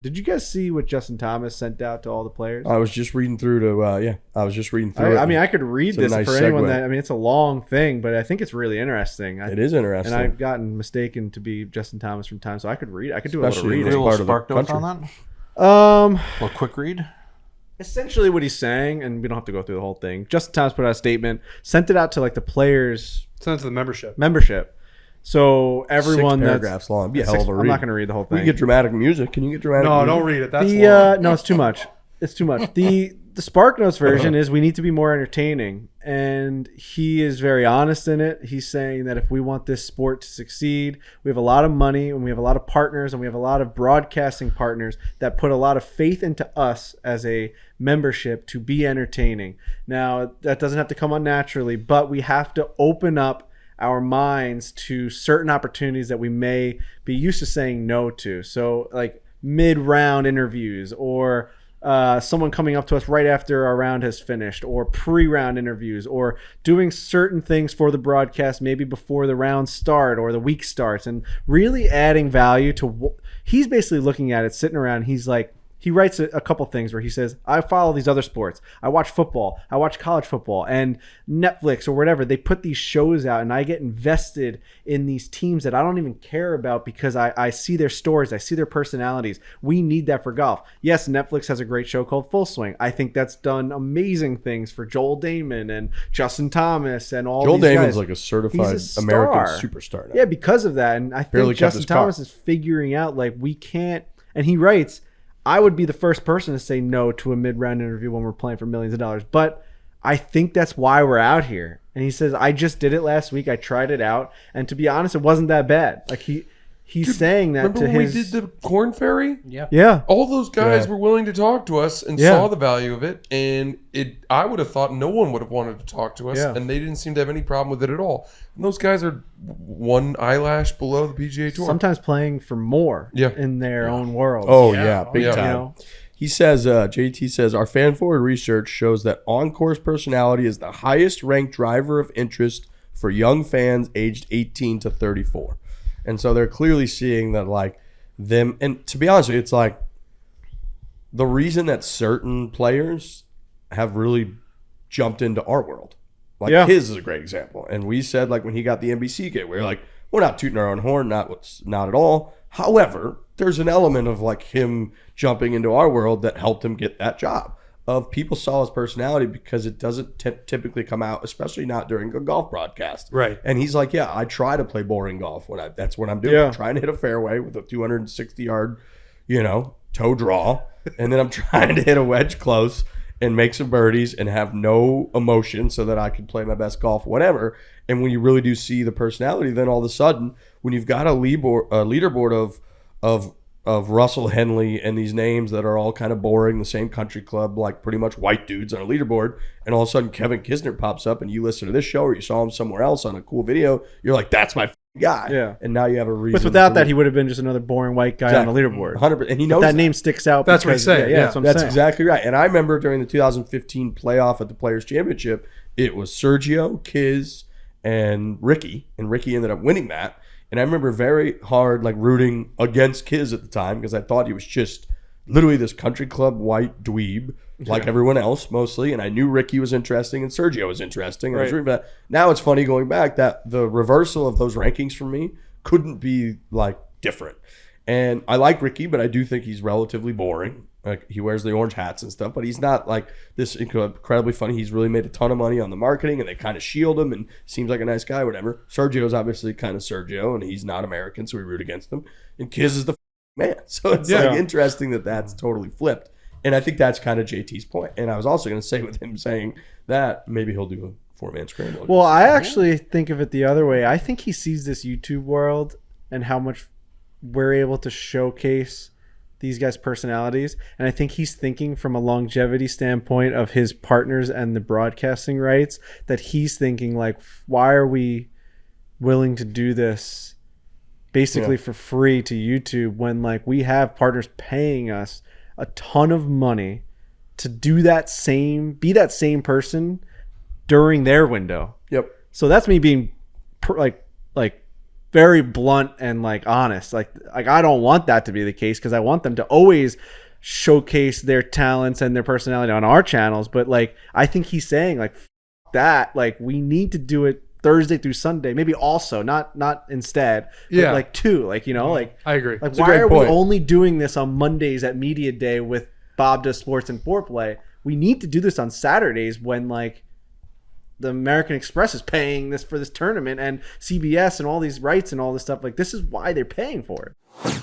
Did you guys see what Justin Thomas sent out to all the players? I was just reading through I was just reading through it. I mean, I could read this nice for anyone segue. it's a long thing, but I think it's really interesting. It is interesting. And I've gotten mistaken to be Justin Thomas from time, so I could read. I could do a little Especially reading. this a part little of the spark notes country. on that? A little quick read. Essentially what he's saying, and we don't have to go through the whole thing. Justin Thomas put out a statement, sent it out to like the players' Send it to the membership. So everyone 6 that's paragraphs long. Be a hell of a read. I'm not going to read the whole We thing. can get dramatic music. Can you get dramatic No, music? don't read it. That's long. No, it's too much. It's too much. The Spark Notes version is we need to be more entertaining, and he is very honest in it. He's saying that if we want this sport to succeed, we have a lot of money and we have a lot of partners and we have a lot of broadcasting partners that put a lot of faith into us as a membership to be entertaining. Now, that doesn't have to come unnaturally, but we have to open up our minds to certain opportunities that we may be used to saying no to. So like mid-round interviews, or someone coming up to us right after our round has finished, or pre-round interviews, or doing certain things for the broadcast maybe before the rounds start or the week starts, and really adding value to he's basically looking at it, sitting around. He's like, he writes a couple things where he says, I follow these other sports. I watch football. I watch college football, and Netflix or whatever. They put these shows out, and I get invested in these teams that I don't even care about because I see their stories. I see their personalities. We need that for golf. Yes, Netflix has a great show called Full Swing. I think that's done amazing things for Joel Damon and Justin Thomas and all these guys. Joel Damon's like a certified He's a American star. superstar now. Yeah, because of that. And I Barely think kept Justin his car. Thomas is figuring out, like, we can't, and he writes, I would be the first person to say no to a mid-round interview when we're playing for millions of dollars. But I think that's why we're out here. And he says, I just did it last week. I tried it out. And to be honest, it wasn't that bad. Like he's saying that Remember to when his... we did the Corn Ferry? Yeah. All those guys Yeah. were willing to talk to us and Yeah. saw the value of it. And I would have thought no one would have wanted to talk to us. Yeah. And they didn't seem to have any problem with it at all. And those guys are one eyelash below the PGA Tour. Sometimes playing for more Yeah. in their own world. Oh, yeah. Big Yeah. time. You know? He says, JT says, our fan forward research shows that on-course personality is the highest ranked driver of interest for young fans aged 18 to 34. And so they're clearly seeing that, like, them. And to be honest with you, it's like the reason that certain players have really jumped into our world. Like, his is a great example. And we said, like, when he got the NBC gig, we were like, we're not tooting our own horn, not at all. However, there's an element of, like, him jumping into our world that helped him get that job. Of people saw his personality because it doesn't typically come out, especially not during a golf broadcast. Right. And he's like, yeah, I try to play boring golf that's what I'm doing. Yeah. I'm trying to hit a fairway with a 260-yard, toe draw, and then I'm trying to hit a wedge close and make some birdies and have no emotion so that I can play my best golf, whatever. And when you really do see the personality, then all of a sudden, when you've got a leaderboard of Russell Henley and these names that are all kind of boring, the same country club, like pretty much white dudes on a leaderboard, and all of a sudden Kevin Kisner pops up and you listen to this show or you saw him somewhere else on a cool video, you're like, that's my guy. Yeah. And now you have a reason. But without that, he would have been just another boring white guy on the leaderboard. 100%. And he But knows that name sticks out. That's what because, he's saying, yeah. that's what I'm That's saying. exactly right. And I remember during the 2015 playoff at the Players Championship, it was Sergio, Kiz, and Ricky. And Ricky ended up winning that. And I remember very hard, like, rooting against Kiz at the time because I thought he was just literally this country club white dweeb, like everyone else mostly. And I knew Ricky was interesting and Sergio was interesting. And I was rooting for that. Now it's funny going back that the reversal of those rankings for me couldn't be, like, different. And I like Ricky, but I do think he's relatively boring. Like, he wears the orange hats and stuff, but he's not like this incredibly funny. He's really made a ton of money on the marketing, and they kind of shield him and seems like a nice guy, whatever. Sergio's obviously kind of Sergio, and he's not American, so we root against him. And Kiz is the man. So it's like interesting that that's totally flipped. And I think that's kind of JT's point. And I was also going to say with him saying that maybe he'll do a 4-man scramble. Well, I actually think of it the other way. I think he sees this YouTube world and how much we're able to showcase these guys' personalities. And I think he's thinking from a longevity standpoint of his partners and the broadcasting rights, that he's thinking, like, why are we willing to do this basically for free to YouTube when, like, we have partners paying us a ton of money to do be that same person during their window. Yep. So that's me being like very blunt and like honest. Like I don't want that to be the case because I want them to always showcase their talents and their personality on our channels. But like I think he's saying like that, like we need to do it Thursday through Sunday, maybe also not instead, but like two, like like I agree. like why are we only doing this on Mondays at media day with Bob Does Sports and Foreplay? We need to do this on Saturdays when like the American Express is paying this for this tournament and CBS and all these rights and all this stuff. Like this is why they're paying for it.